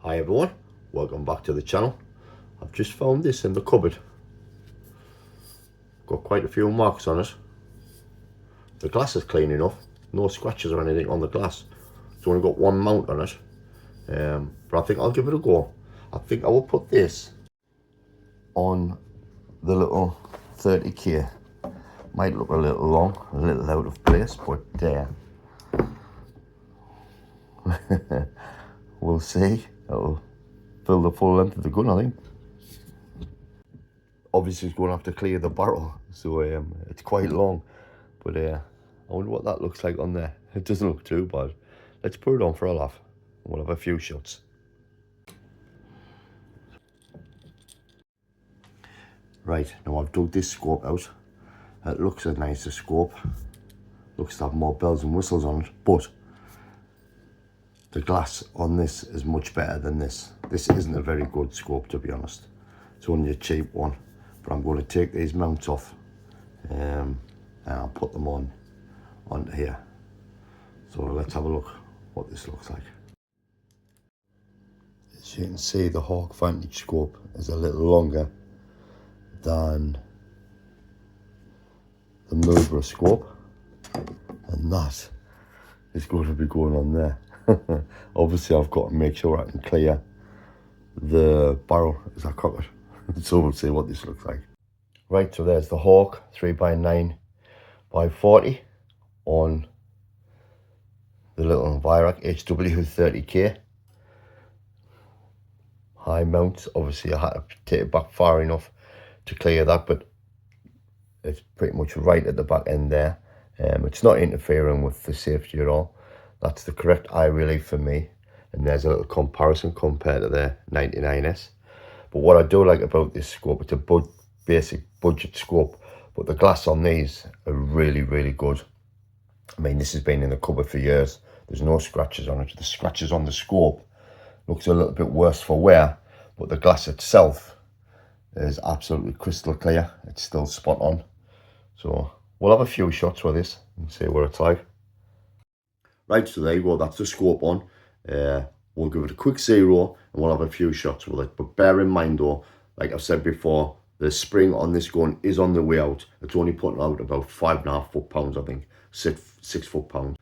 Hi everyone, welcome back to the channel. I've just found this in the cupboard. Got quite a few marks on it. The glass is clean enough, no scratches or anything on the glass. It's only got one mount on it, but I think I'll give it a go. I think I will put this on the little 30k. Might look a little long, a little out of place, but we'll see. It'll fill the full length of the gun, I think. Obviously it's going to have to clear the barrel, so it's quite long, but I wonder what that looks like on there. It doesn't look too bad. Let's put it on for a laugh and we'll have a few shots. Right, now I've dug this scope out. It looks a nicer scope, looks to have more bells and whistles on it, but the glass on this is much better than this. This isn't a very good scope, to be honest. It's only a cheap one. But I'm going to take these mounts off and I'll put them onto here. So let's have a look what this looks like. As you can see, the Hawke Vantage scope is a little longer than the Weirauch scope, and that is going to be going on there. Obviously I've got to make sure I can clear the barrel as I cock it. So we'll see what this looks like. Right, so there's the Hawke 3x9x40 on the little Weirauch HW 30k. High mount, obviously I had to take it back far enough to clear that, but it's pretty much right at the back end there. It's not interfering with the safety at all. That's the correct eye relief for me. And there's a little comparison compared to the 99S. But what I do like about this scope, it's a basic budget scope, but the glass on these are really, really good. I mean, this has been in the cupboard for years. There's no scratches on it. The scratches on the scope looks a little bit worse for wear, but the glass itself is absolutely crystal clear. It's still spot on. So we'll have a few shots with this and see what it's like. Right, so there you go. That's the scope on. We'll give it a quick 0 and we'll have a few shots with it. But bear in mind though, like I've said before, the spring on this gun is on the way out. It's only putting out about 5.5 foot-pounds, I think, 6 foot-pounds.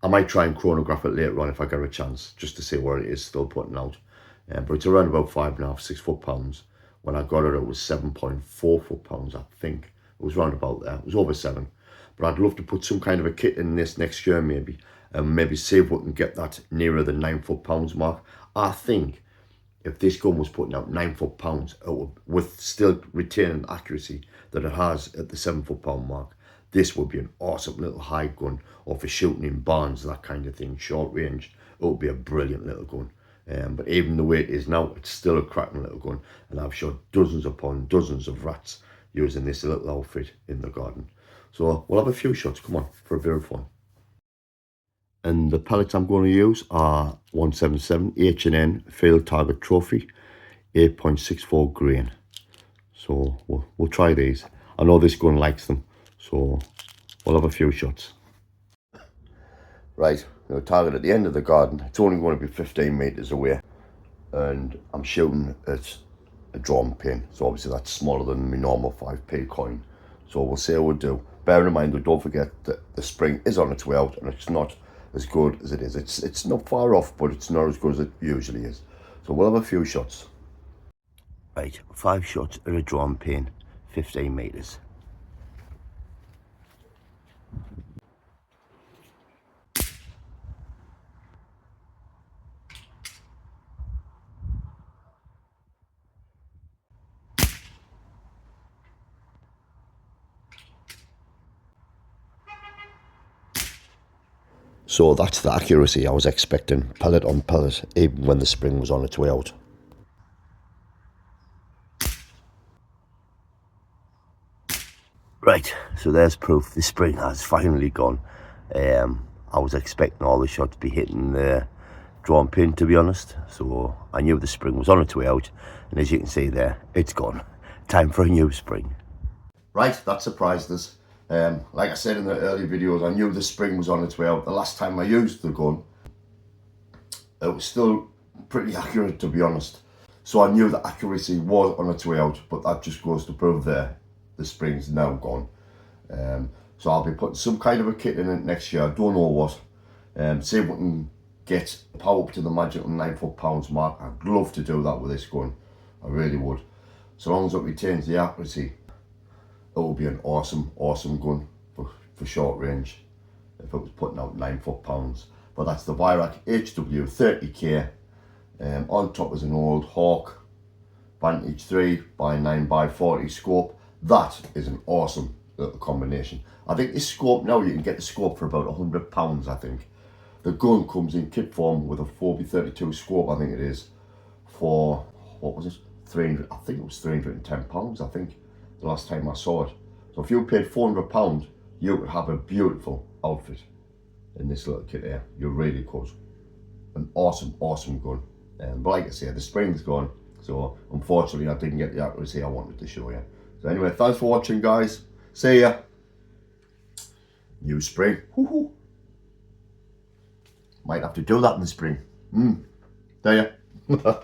I might try and chronograph it later on if I get a chance, just to see where it is still putting out. But it's around about 5.5, 6 foot-pounds. When I got it was 7.4 foot-pounds, I think. It was round about there. It was over 7. But I'd love to put some kind of a kit in this next year maybe. And maybe see if we can get that nearer the 9 foot-pounds mark. I think if this gun was putting out 9 foot-pounds, with still retaining the accuracy that it has at the 7 foot-pound mark, this would be an awesome little high gun, or for shooting in barns, that kind of thing, short range. It would be a brilliant little gun. But even the way it is now, it's still a cracking little gun. And I've shot dozens upon dozens of rats using this little outfit in the garden. So we'll have a few shots, come on, for a bit of fun. And the pellets I'm going to use are 177 H&N Field Target Trophy, 8.64 grain. So we'll try these. I know this gun likes them, so we'll have a few shots. Right, the target at the end of the garden, it's only going to be 15 meters away, and I'm shooting at a drawn pin, so obviously that's smaller than my normal 5p coin. So we'll see how we do. Bear in mind though, don't forget that the spring is on its way out, and it's not as good as it is. It's not far off, but it's not as good as it usually is. So we'll have a few shots. Right, 5 shots at a drawn pin, 15 meters. So that's the accuracy I was expecting, pellet on pellet, even when the spring was on its way out. Right, so there's proof the spring has finally gone. I was expecting all the shots to be hitting the drawn pin, to be honest. So I knew the spring was on its way out, and as you can see there, it's gone. Time for a new spring. Right, that surprised us. Like I said in the earlier videos, I knew the spring was on its way out. The last time I used the gun, it was still pretty accurate, to be honest. So I knew the accuracy was on its way out, but that just goes to prove the spring's now gone. So I'll be putting some kind of a kit in it next year. I don't know what. See if we can get power up to the magical 9 foot-pounds mark. I'd love to do that with this gun. I really would. So long as it retains the accuracy, it will be an awesome, awesome gun for short range if it was putting out 9 foot-pounds. But that's the Weirauch HW 30K. On top is an old Hawke Vantage 3x9x40 scope. That is an awesome little combination. I think this scope now, you can get the scope for about £100, I think. The gun comes in kit form with a 4x32 scope, I think it is, for, what was it, 300, I think it was £310, I think, the last time I saw it. So if you paid £400, you could have a beautiful outfit in this little kit here. You really could. An awesome, awesome gun. But like I say, the spring's gone, so unfortunately I didn't get the accuracy I wanted to show you. So anyway, thanks for watching, guys. See ya. New spring. Woohoo. Might have to do that in the spring. There ya.